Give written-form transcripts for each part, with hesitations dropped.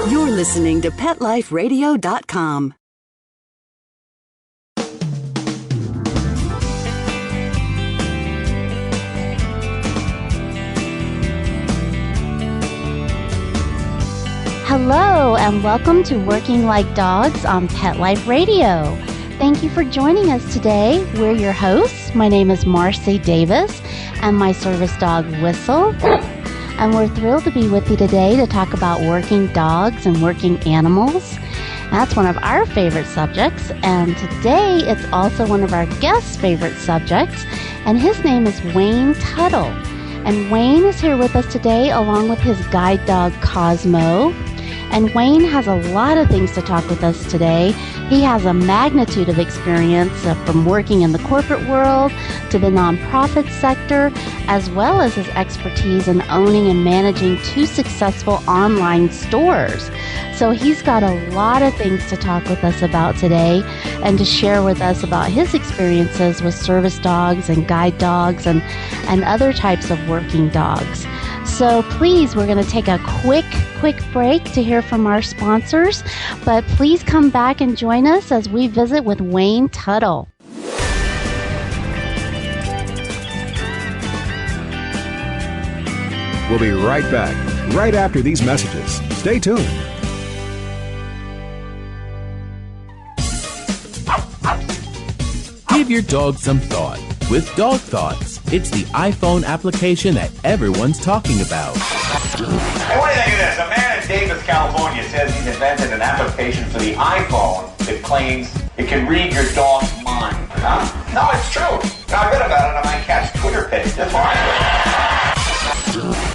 You're listening to PetLifeRadio.com. Hello, and welcome to Working Like Dogs on Pet Life Radio. Thank you for joining us today. We're your hosts. My name is Marcy Davis, and my service dog, Whistle. And we're thrilled to be with you today to talk about working dogs and working animals. That's one of our favorite subjects, and today it's also one of our guests' favorite subjects, and his name is Wayne Tuttle. And Wayne is here with us today along with his guide dog, Cosmo. And Wayne has a lot of things to talk with us today. He has a magnitude of experience from working in the corporate world to the nonprofit sector, as well as his expertise in owning and managing 2 successful online stores. So he's got a lot of things to talk with us about today and to share with us about his experiences with service dogs and guide dogs and other types of working dogs. So please, we're going to take a quick break to hear from our sponsors, but please come back and join us as we visit with Wayne Tuttle. We'll be right back, right after these messages. Stay tuned. Give your dog some thought with Dog Thoughts. It's the iPhone application that everyone's talking about. Hey, what do you think of this? A man in Davis, California says he's invented an application for the iPhone that claims it can read your dog's mind. Huh? No, it's true. Now, I read about it on my cat's Twitter page. That's why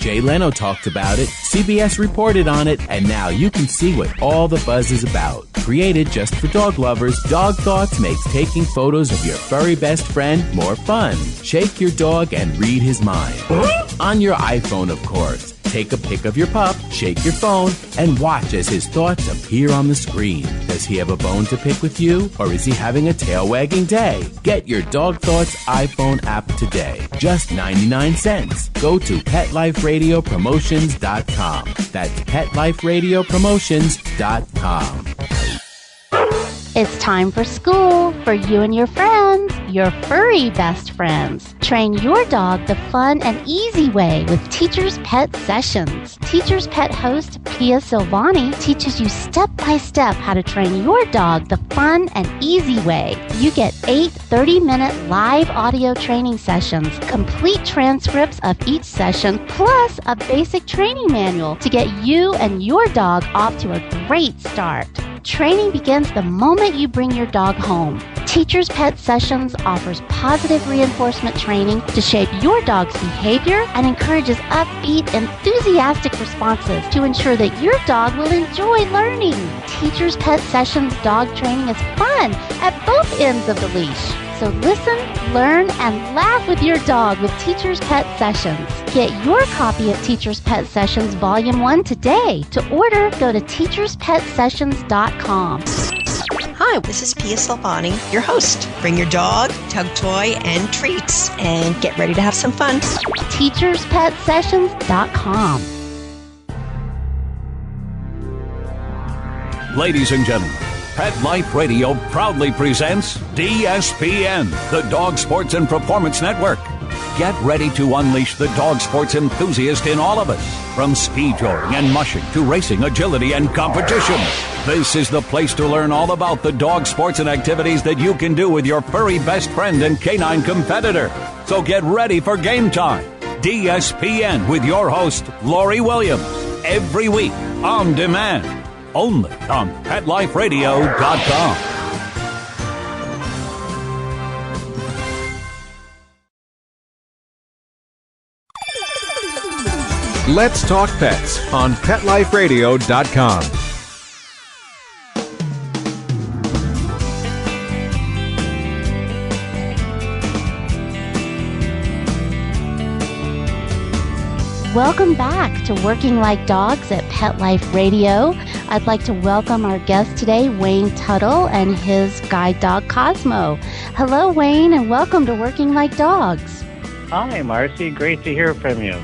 Jay Leno talked about it, CBS reported on it, and now you can see what all the buzz is about. Created just for dog lovers, Dog Thoughts makes taking photos of your furry best friend more fun. Shake your dog and read his mind. On your iPhone, of course. Take a pic of your pup, shake your phone, and watch as his thoughts appear on the screen. Does he have a bone to pick with you, or is he having a tail-wagging day? Get your Dog Thoughts iPhone app today. Just 99 cents. Go to PetLifeRadioPromotions.com. That's PetLifeRadioPromotions.com. It's time for school for you and your friends, your furry best friends. Train your dog the fun and easy way with Teacher's Pet Sessions. Teacher's Pet host Pia Silvani teaches you step-by-step how to train your dog the fun and easy way. You get 8 30-minute live audio training sessions, complete transcripts of each session, plus a basic training manual to get you and your dog off to a great start. Training begins the moment you bring your dog home. Teacher's Pet Sessions offers positive reinforcement training to shape your dog's behavior and encourages upbeat, enthusiastic responses to ensure that your dog will enjoy learning. Teacher's Pet Sessions dog training is fun at both ends of the leash. So listen, learn, and laugh with your dog with Teacher's Pet Sessions. Get your copy of Teacher's Pet Sessions Volume 1 today. To order, go to teacherspetsessions.com. Hi, this is Pia Silvani, your host. Bring your dog, tug toy, and treats, and get ready to have some fun. teacherspetsessions.com. Ladies and gentlemen, Pet Life Radio proudly presents DSPN, the Dog Sports and Performance Network. Get ready to unleash the dog sports enthusiast in all of us, from speed drawing and mushing to racing, agility, and competition. This is the place to learn all about the dog sports and activities that you can do with your furry best friend and canine competitor. So get ready for game time. DSPN with your host, Lori Williams, every week on demand. Only on PetLifeRadio.com. Let's Talk Pets on PetLifeRadio.com. Welcome back to Working Like Dogs at Pet Life Radio. I'd like to welcome our guest today, Wayne Tuttle, and his guide dog, Cosmo. Hello, Wayne, and welcome to Working Like Dogs. Hi, Marcy. Great to hear from you.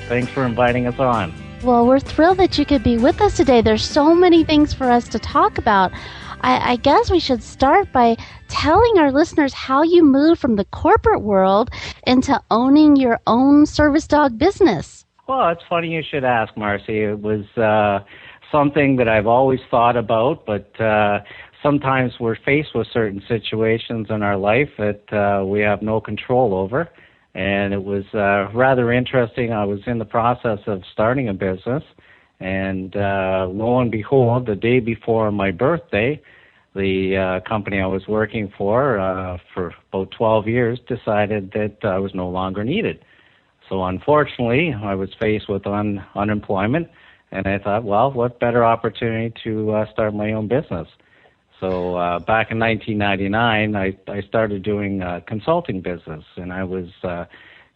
Thanks for inviting us on. Well, we're thrilled that you could be with us today. There's so many things for us to talk about. I guess we should start by telling our listeners how you moved from the corporate world into owning your own service dog business. Well, it's funny you should ask, Marcy. It was something that I've always thought about, but sometimes we're faced with certain situations in our life that we have no control over. And it was rather interesting. I was in the process of starting a business, and lo and behold, the day before my birthday, the company I was working for about 12 years decided that I was no longer needed. So unfortunately, I was faced with unemployment, and I thought, well, what better opportunity to start my own business? So back in 1999, I started doing consulting business, and I was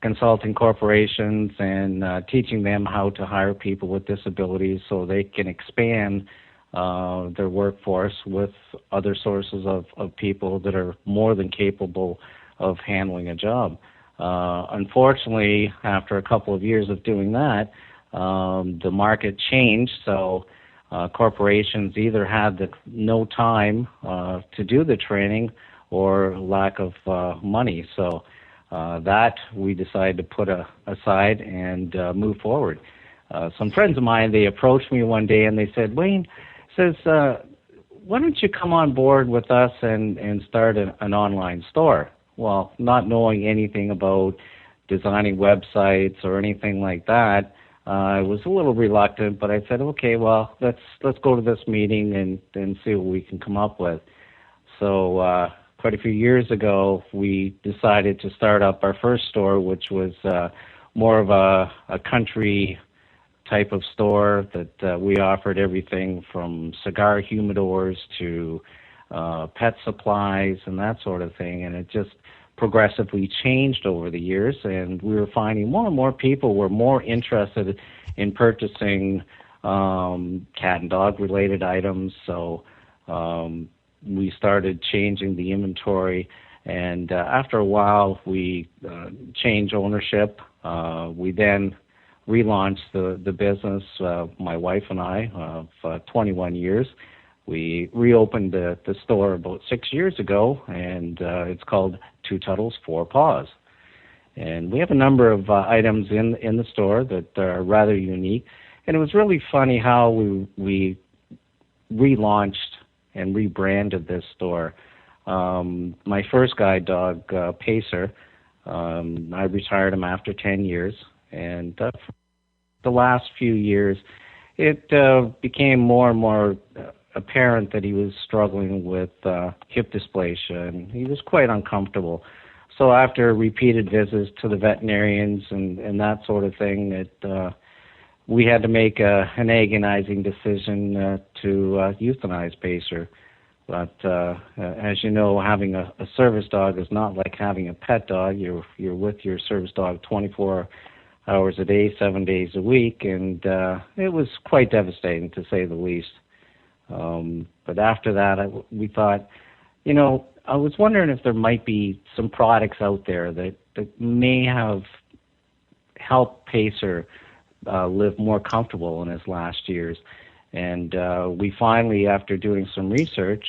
consulting corporations and teaching them how to hire people with disabilities so they can expand their workforce with other sources of people that are more than capable of handling a job. Unfortunately, after a couple of years of doing that, the market changed, so corporations either had no time to do the training or lack of money. So that we decided to put aside and move forward. Some friends of mine, they approached me one day and they said, Wayne, why don't you come on board with us and start an online store? Well, not knowing anything about designing websites or anything like that, I was a little reluctant, but I said, okay, well, let's go to this meeting and see what we can come up with. So quite a few years ago, we decided to start up our first store, which was more of a country type of store that we offered everything from cigar humidors to pet supplies and that sort of thing, and it just progressively changed over the years, and we were finding more and more people were more interested in purchasing cat and dog related items. So we started changing the inventory, and after a while we changed ownership. We then relaunched the business, my wife and I, of 21 years. We reopened the store about 6 years ago, and it's called Tuttles, Paws. And we have a number of items in the store that are rather unique. And it was really funny how we relaunched and rebranded this store. My first guide dog, Pacer, I retired him after 10 years. And for the last few years, it became more and more apparent that he was struggling with hip dysplasia, and he was quite uncomfortable. So after repeated visits to the veterinarians and that sort of thing, we had to make an agonizing decision to euthanize Pacer. But as you know, having a service dog is not like having a pet dog. You're with your service dog 24 hours a day, 7 days a week, and it was quite devastating, to say the least. But after that, we thought, I was wondering if there might be some products out there that may have helped Pacer live more comfortable in his last years. And we finally, after doing some research,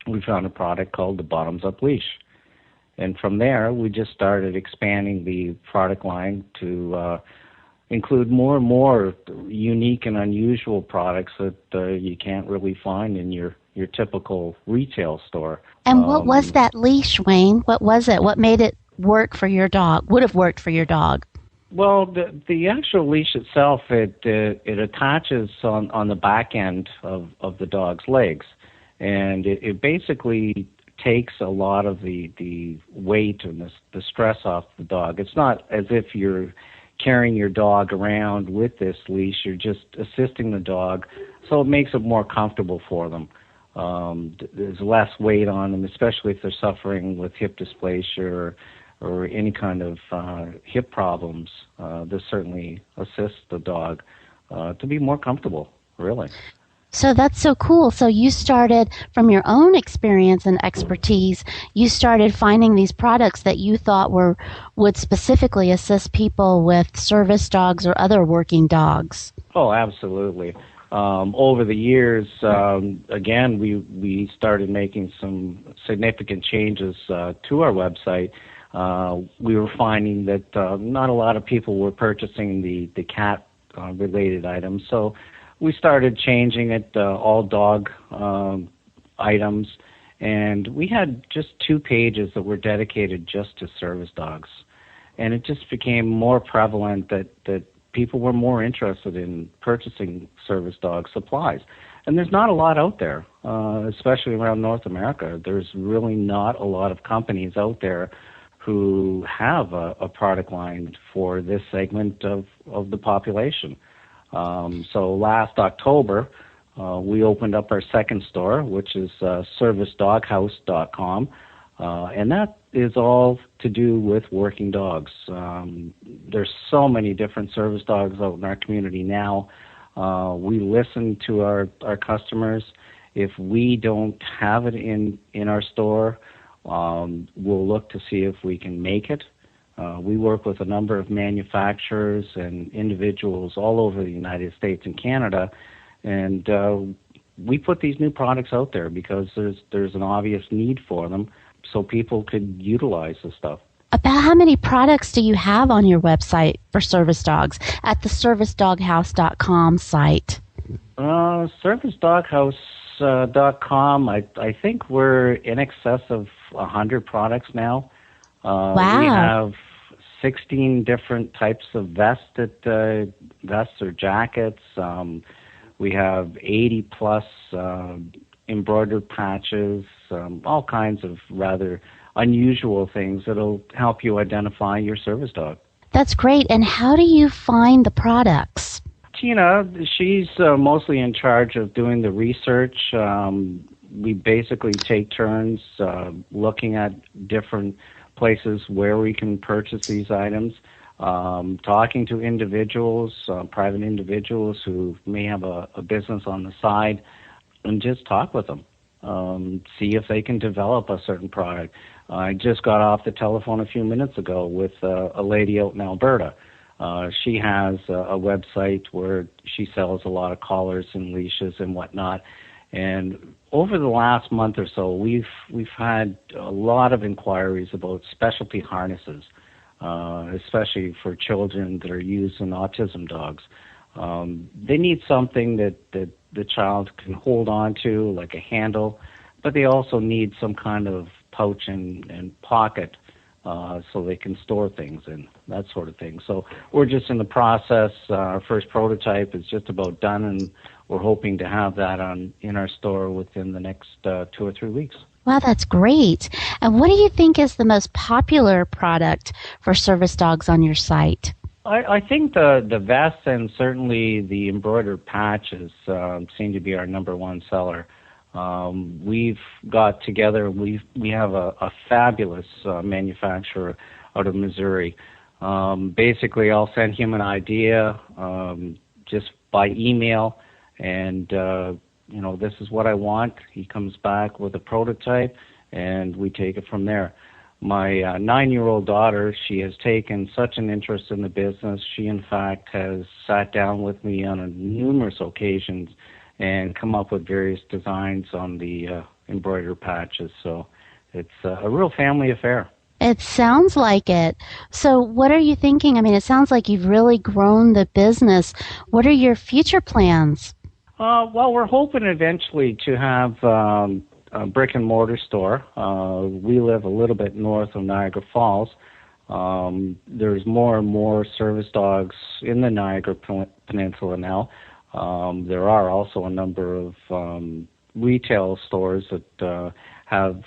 we found a product called the Bottoms Up Leash. And from there, we just started expanding the product line to include more and more unique and unusual products that you can't really find in your typical retail store. And what was that leash, Wayne? What was it? What made it work for your dog? Would have worked for your dog? Well, the actual leash itself, it attaches on the back end of the dog's legs, and it basically takes a lot of the weight and the stress off the dog. It's not as if you're carrying your dog around with this leash. You're just assisting the dog, so it makes it more comfortable for them. There's less weight on them, especially if they're suffering with hip dysplasia or any kind of hip problems. This certainly assists the dog to be more comfortable, really. So that's so cool. So you started from your own experience and expertise, you started finding these products that you thought would specifically assist people with service dogs or other working dogs. Oh, absolutely. Over the years, again, we started making some significant changes to our website. We were finding that not a lot of people were purchasing the cat related items, so we started changing it all dog items, and we had just 2 pages that were dedicated just to service dogs, and it just became more prevalent that people were more interested in purchasing service dog supplies. And there's not a lot out there, especially around North America. There's really not a lot of companies out there who have a product line for this segment of the population. So last October, we opened up our second store, which is servicedoghouse.com, and that is all to do with working dogs. There's so many different service dogs out in our community now. We listen to our customers. If we don't have it in our store, we'll look to see if we can make it. We work with a number of manufacturers and individuals all over the United States and Canada, and we put these new products out there because there's an obvious need for them, so people could utilize the stuff. About how many products do you have on your website for service dogs at the servicedoghouse.com site? Servicedoghouse.com, I think we're in excess of 100 products now. Wow. We have 16 different types of vests or jackets. We have 80 plus embroidered patches, all kinds of rather unusual things that'll help you identify your service dog. That's great. And how do you find the products? Tina, she's mostly in charge of doing the research. We basically take turns looking at different places where we can purchase these items, talking to individuals, private individuals who may have a business on the side, and just talk with them, see if they can develop a certain product. I just got off the telephone a few minutes ago with a lady out in Alberta. She has a website where she sells a lot of collars and leashes and whatnot. And over the last month or so, we've had a lot of inquiries about specialty harnesses, especially for children that are using autism dogs. They need something that the child can hold on to, like a handle, but they also need some kind of pouch and pocket so they can store things and that sort of thing. So we're just in the process. Our first prototype is just about done, and we're hoping to have that in our store within the next 2 or 3 weeks. Wow, that's great. And what do you think is the most popular product for service dogs on your site? I think the vests and certainly the embroidered patches seem to be our number one seller. We've got together, we have a fabulous manufacturer out of Missouri. Basically, I'll send him an idea just by email, and this is what I want. He comes back with a prototype, and we take it from there. My 9-year-old daughter, she has taken such an interest in the business. She, in fact, has sat down with me on numerous occasions and come up with various designs on the embroidered patches. So it's a real family affair. It sounds like it. So what are you thinking? I mean, it sounds like you've really grown the business. What are your future plans? Well, we're hoping eventually to have a brick and mortar store. We live a little bit north of Niagara Falls. There's more and more service dogs in the Niagara Peninsula now. There are also a number of retail stores that have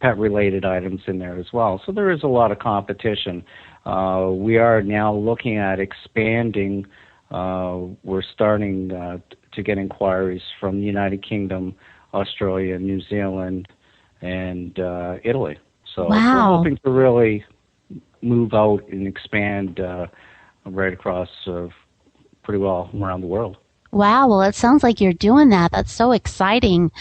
pet-related items in there as well. So there is a lot of competition. We are now looking at expanding. We're starting to get inquiries from the United Kingdom, Australia, New Zealand, and Italy. So wow. We're hoping to really move out and expand right across pretty well around the world. Wow, well, it sounds like you're doing that. That's so exciting.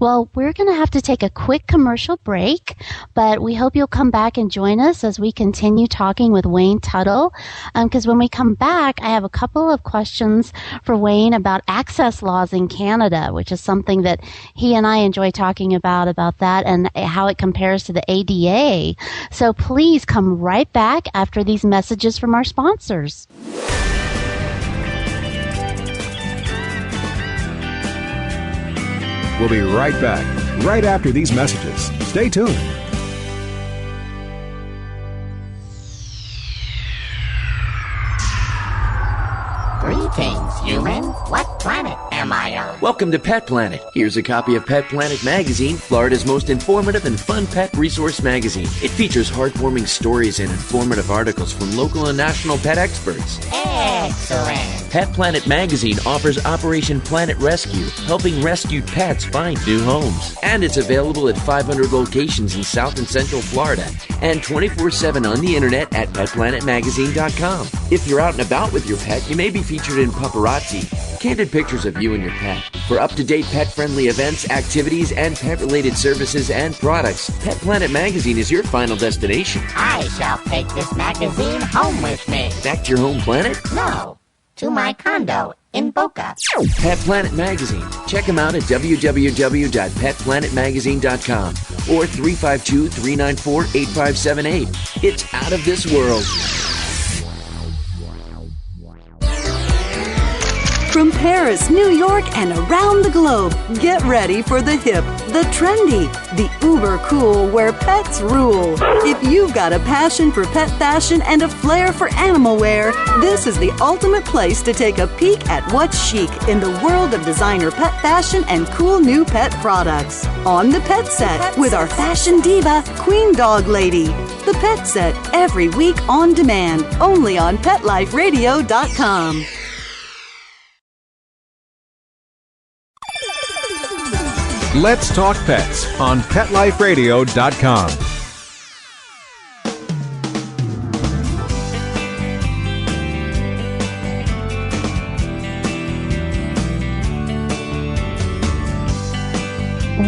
Well, we're going to have to take a quick commercial break, but we hope you'll come back and join us as we continue talking with Wayne Tuttle. Because when we come back, I have a couple of questions for Wayne about access laws in Canada, which is something that he and I enjoy talking about that and how it compares to the ADA. So please come right back after these messages from our sponsors. We'll be right back, right after these messages. Stay tuned. Greetings, human. What planet am I on? Welcome to Pet Planet. Here's a copy of Pet Planet Magazine, Florida's most informative and fun pet resource magazine. It features heartwarming stories and informative articles from local and national pet experts. Excellent. Pet Planet Magazine offers Operation Planet Rescue, helping rescued pets find new homes. And it's available at 500 locations in South and Central Florida and 24/7 on the internet at petplanetmagazine.com. If you're out and about with your pet, you may be featured in Paparazzi, candid pictures of you and your pet. For up-to-date pet-friendly events, activities, and pet-related services and products, Pet Planet Magazine is your final destination. I shall take this magazine home with me. Back to your home planet? No, to my condo in Boca. Pet Planet Magazine. Check them out at www.petplanetmagazine.com or 352-394-8578. It's out of this world. From Paris, New York, and around the globe, get ready for the hip, the trendy, the uber cool where pets rule. If you've got a passion for pet fashion and a flair for animal wear, this is the ultimate place to take a peek at what's chic in the world of designer pet fashion and cool new pet products. On the Pet Set with our fashion diva, Queen Dog Lady. The Pet Set, every week on demand, only on PetLifeRadio.com. Let's Talk Pets on PetLifeRadio.com.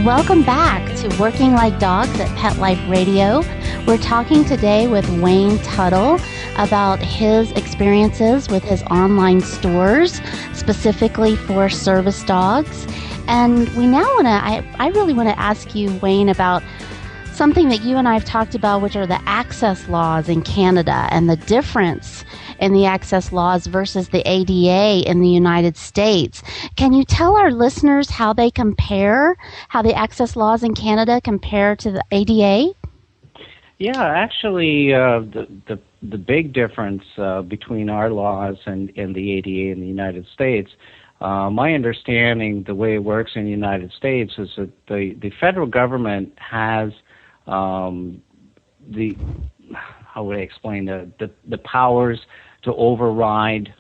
Welcome back to Working Like Dogs at Pet Life Radio. We're talking today with Wayne Tuttle about his experiences with his online stores, specifically for service dogs. And we now I really want to ask you, Wayne, about something that you and I have talked about, which are the access laws in Canada and the difference in the access laws versus the ADA in the United States. Can you tell our listeners how they compare, how the access laws in Canada compare to the ADA? Yeah, actually, the big difference between our laws and the ADA in the United States, my understanding, the way it works in the United States is that the federal government has how would I explain, the powers to override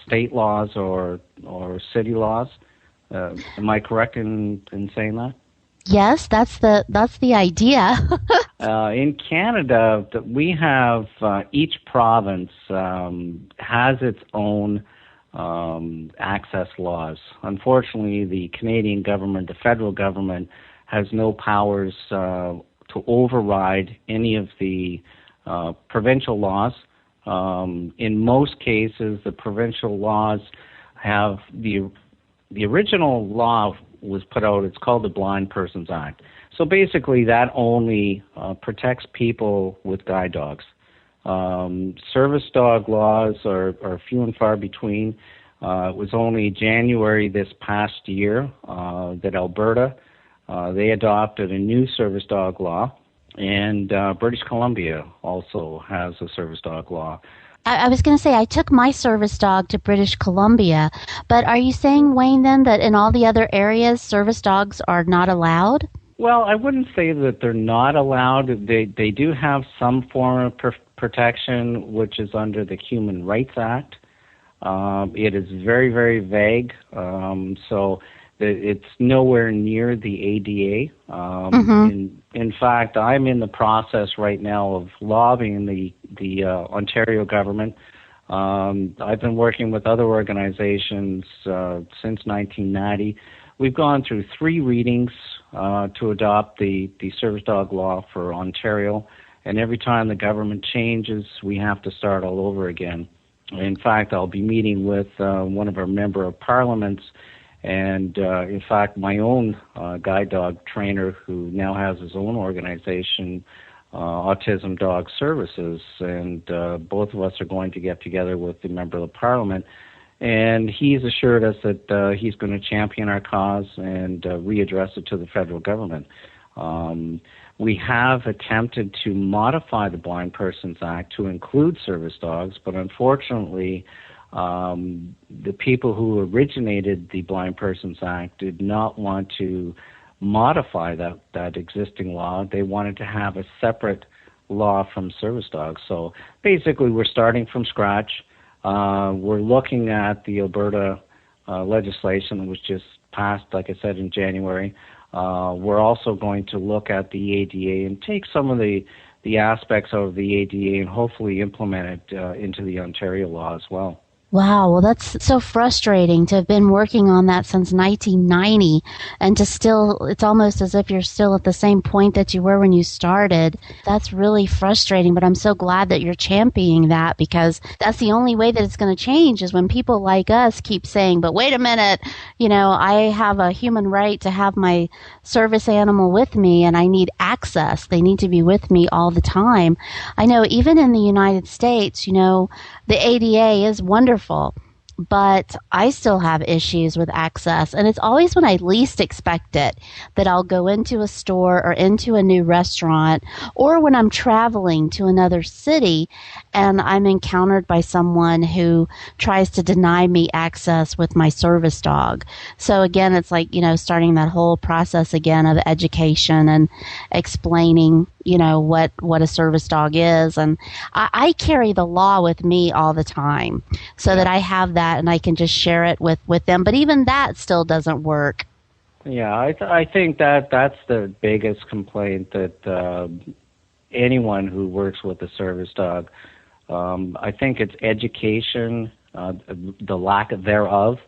state laws or city laws. Am I correct in saying that? Yes, that's the idea. In Canada, we have each province has its own access laws. Unfortunately, the Canadian government, the federal government, has no powers to override any of the provincial laws. In most cases, the provincial laws have the original law was put out. It's called the Blind Persons Act. So basically, that only protects people with guide dogs. Service dog laws are few and far between. It was only January this past year that Alberta, they adopted a new service dog law, and British Columbia also has a service dog law. I was going to say, I took my service dog to British Columbia, but are you saying, Wayne, then, that in all the other areas, service dogs are not allowed? Well, I wouldn't say that they're not allowed. They do have some form of protection, which is under the Human Rights Act. It is very, very vague, so it's nowhere near the ADA. In fact, I'm in the process right now of lobbying the Ontario government I've been working with other organizations since 1990. We've gone through 3 readings to adopt the service dog law for Ontario, and every time the government changes, we have to start all over again. In fact, I'll be meeting with one of our member of parliaments, and in fact, my own guide dog trainer, who now has his own organization, Autism Dog Services, and both of us are going to get together with the member of the parliament, and he's assured us that he's going to champion our cause and readdress it to the federal government. We have attempted to modify the Blind Persons Act to include service dogs, but unfortunately, the people who originated the Blind Persons Act did not want to modify that existing law. They wanted to have a separate law from service dogs. So basically, we're starting from scratch. We're looking at the Alberta legislation that was just passed, like I said, in January. We're also going to look at the ADA and take some of the aspects of the ADA and hopefully implement it into the Ontario law as well. Wow, well, that's so frustrating to have been working on that since 1990 and to still, it's almost as if you're still at the same point that you were when you started. That's really frustrating, but I'm so glad that you're championing that, because that's the only way that it's going to change is when people like us keep saying, but wait a minute, I have a human right to have my service animal with me and I need access. They need to be with me all the time. I know even in the United States, the ADA is wonderful, but I still have issues with access. And it's always when I least expect it that I'll go into a store or into a new restaurant, or when I'm traveling to another city and I'm encountered by someone who tries to deny me access with my service dog. So again, it's like, starting that whole process again of education and explaining, what a service dog is. And I carry the law with me all the time so that I have that and I can just share it with them. But even that still doesn't work. Yeah, I think that's the biggest complaint that anyone who works with a service dog, I think it's education, the lack thereof.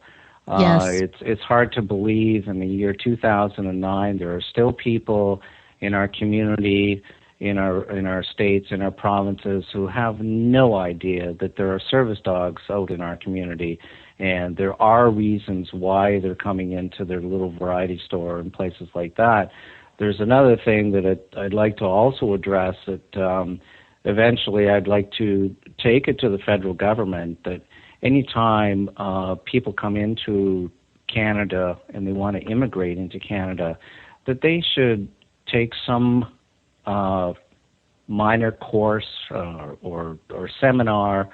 Yes. It's hard to believe in the year 2009 there are still people in our community, in our states, in our provinces who have no idea that there are service dogs out in our community, and there are reasons why they're coming into their little variety store and places like that. There's another thing that I'd like to also address that eventually I'd like to take it to the federal government, that anytime people come into Canada and they want to immigrate into Canada, that they should take some minor course or seminar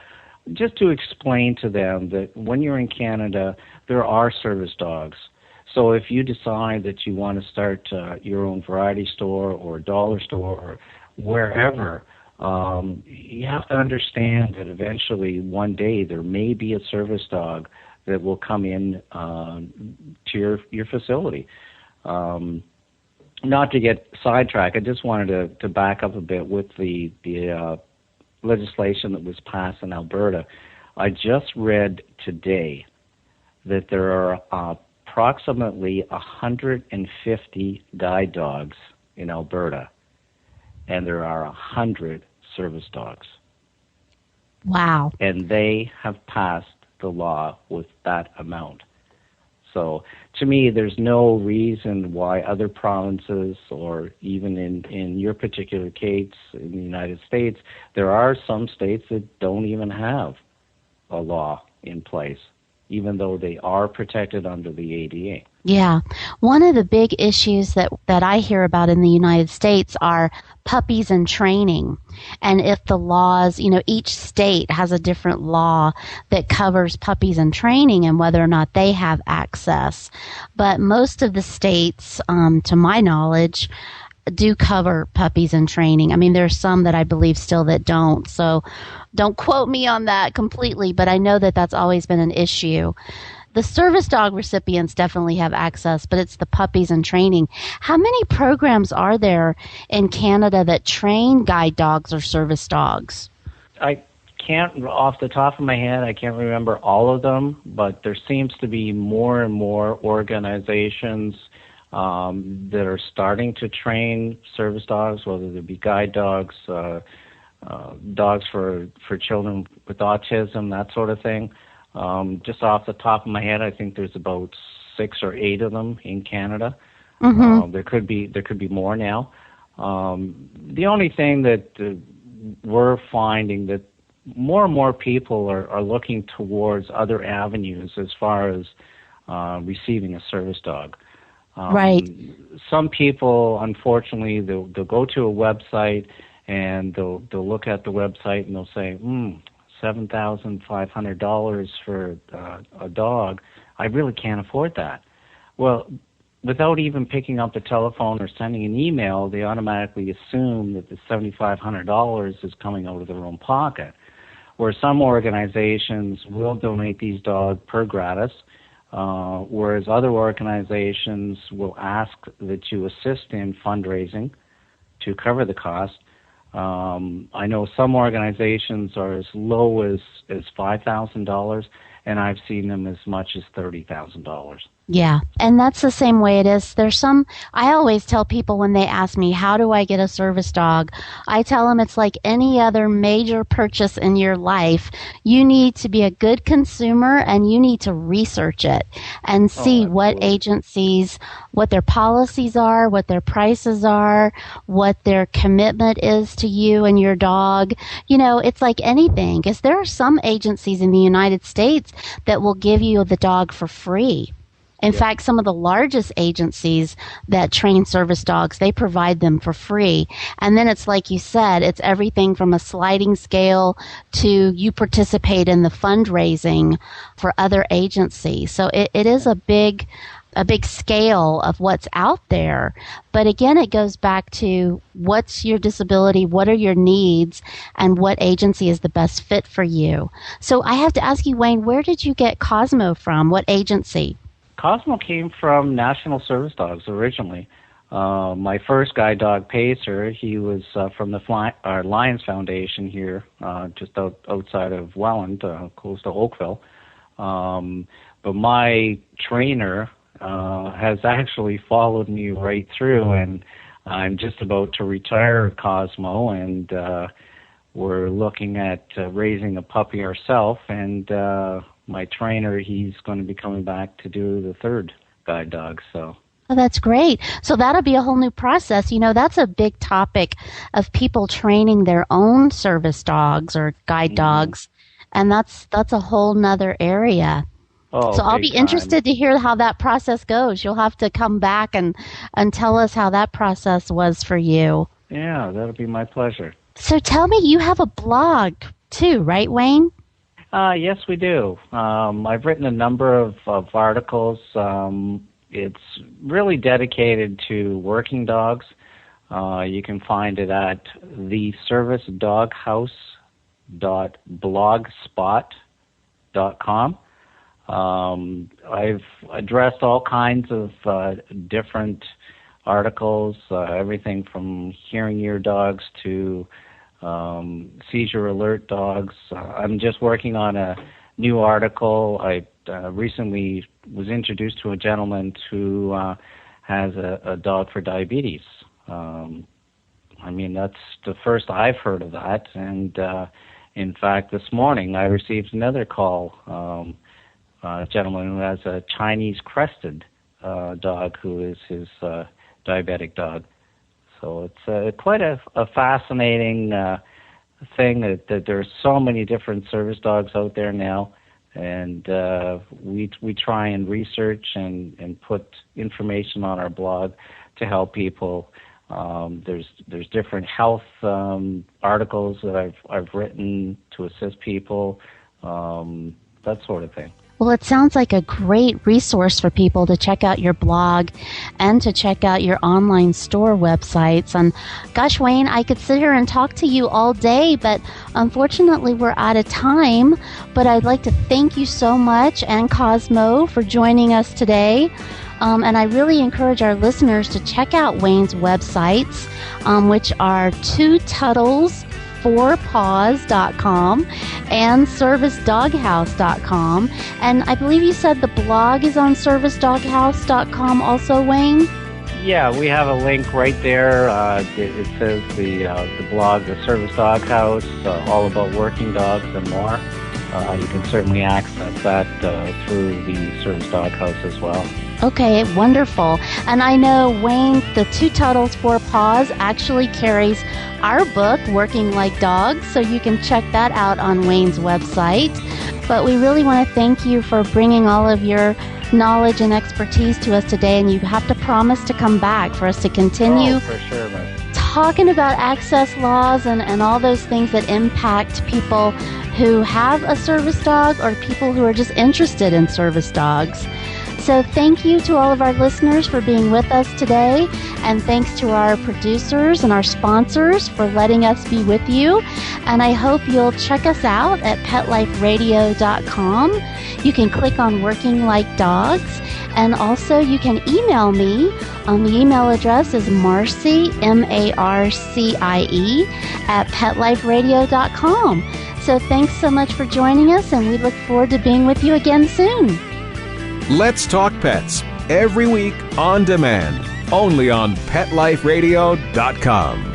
just to explain to them that when you're in Canada, there are service dogs. So if you decide that you want to start your own variety store or dollar store or wherever, you have to understand that eventually one day there may be a service dog that will come in to your facility. Not to get sidetracked, I just wanted to back up a bit with the legislation that was passed in Alberta. I just read today that there are approximately 150 guide dogs in Alberta, and there are 100 service dogs. Wow. And they have passed the law with that amount. So to me, there's no reason why other provinces, or even in your particular case in the United States, there are some states that don't even have a law in place, even though they are protected under the ADA. Yeah. One of the big issues that I hear about in the United States are puppies and training. And if the laws, each state has a different law that covers puppies and training and whether or not they have access. But most of the states, to my knowledge, do cover puppies and training. I mean, there's some that I believe still that don't. So don't quote me on that completely, but I know that that's always been an issue. The service dog recipients definitely have access, but it's the puppies and training. How many programs are there in Canada that train guide dogs or service dogs? I can't, off the top of my head, I can't remember all of them, but there seems to be more and more organizations that are starting to train service dogs, whether they be guide dogs, dogs for children with autism, that sort of thing. Just off the top of my head, I think there's about 6 or 8 of them in Canada. There could be more now. The only thing that we're finding that more and more people are looking towards other avenues as far as receiving a service dog. Right. Some people, unfortunately, they'll go to a website and they'll look at the website and they'll say, $7,500 for a dog. I really can't afford that. Well, without even picking up the telephone or sending an email, they automatically assume that the $7,500 is coming out of their own pocket. Where some organizations will donate these dogs per gratis, whereas other organizations will ask that you assist in fundraising to cover the cost. I know some organizations are as low as $5,000, and I've seen them as much as $30,000. Yeah, and that's the same way it is. I always tell people when they ask me, how do I get a service dog? I tell them it's like any other major purchase in your life. You need to be a good consumer and you need to research it and see what agencies, what their policies are, what their prices are, what their commitment is to you and your dog. You know, it's like anything, because there are some agencies in the United States that will give you the dog for free. In fact, some of the largest agencies that train service dogs, they provide them for free. And then it's like you said, it's everything from a sliding scale to you participate in the fundraising for other agencies. So it is a big scale of what's out there. But again, it goes back to what's your disability, what are your needs, and what agency is the best fit for you. So I have to ask you, Wayne, where did you get Cosmo from? What agency? Cosmo came from National Service Dogs originally. My first guide dog, Pacer, he was from the Lions Foundation here, just outside of Welland, close to Oakville. But my trainer has actually followed me right through, and I'm just about to retire Cosmo, and we're looking at raising a puppy ourselves, and my trainer, he's going to be coming back to do the third guide dog. So. Oh, that's great. So that'll be a whole new process. You know, that's a big topic of people training their own service dogs or guide dogs, and that's a whole nother area. Oh, so I'll be interested to hear how that process goes. You'll have to come back and tell us how that process was for you. Yeah, that'll be my pleasure. So tell me, you have a blog too, right, Wayne? Yes, we do. I've written a number of articles. It's really dedicated to working dogs. You can find it at theservicedoghouse.blogspot.com. I've addressed all kinds of different articles, everything from hearing ear dogs to seizure alert dogs. I'm just working on a new article. I recently was introduced to a gentleman who has a dog for diabetes. I mean, that's the first I've heard of that. And in fact, this morning I received another call, a gentleman who has a Chinese crested dog who is his diabetic dog. So it's quite a fascinating thing that there's so many different service dogs out there now, and we try and research and put information on our blog to help people. There's different health articles that I've written to assist people, that sort of thing. Well, it sounds like a great resource for people to check out your blog and to check out your online store websites. And gosh, Wayne, I could sit here and talk to you all day, but unfortunately we're out of time. But I'd like to thank you so much, and Cosmo, for joining us today. And I really encourage our listeners to check out Wayne's websites, which are Tuttles, tuttles4paws.com and servicedoghouse.com. And I believe you said the blog is on servicedoghouse.com also, Wayne? Yeah, we have a link right there. It says the blog, the Service Dog House, all about working dogs and more. You can certainly access that through the Service Dog House as well. Okay, wonderful. And I know Wayne, the Two Tuttles, Four Paws, actually carries our book, Working Like Dogs, so you can check that out on Wayne's website. But we really want to thank you for bringing all of your knowledge and expertise to us today, and you have to promise to come back for us to continue for sure, talking about access laws and all those things that impact people who have a service dog or people who are just interested in service dogs. So thank you to all of our listeners for being with us today, and thanks to our producers and our sponsors for letting us be with you. And I hope you'll check us out at PetLifeRadio.com. You can click on Working Like Dogs, and also you can email me. The email address is Marcie, MARCIE, at PetLifeRadio.com. So thanks so much for joining us, and we look forward to being with you again soon. Let's Talk Pets, every week on demand, only on PetLifeRadio.com.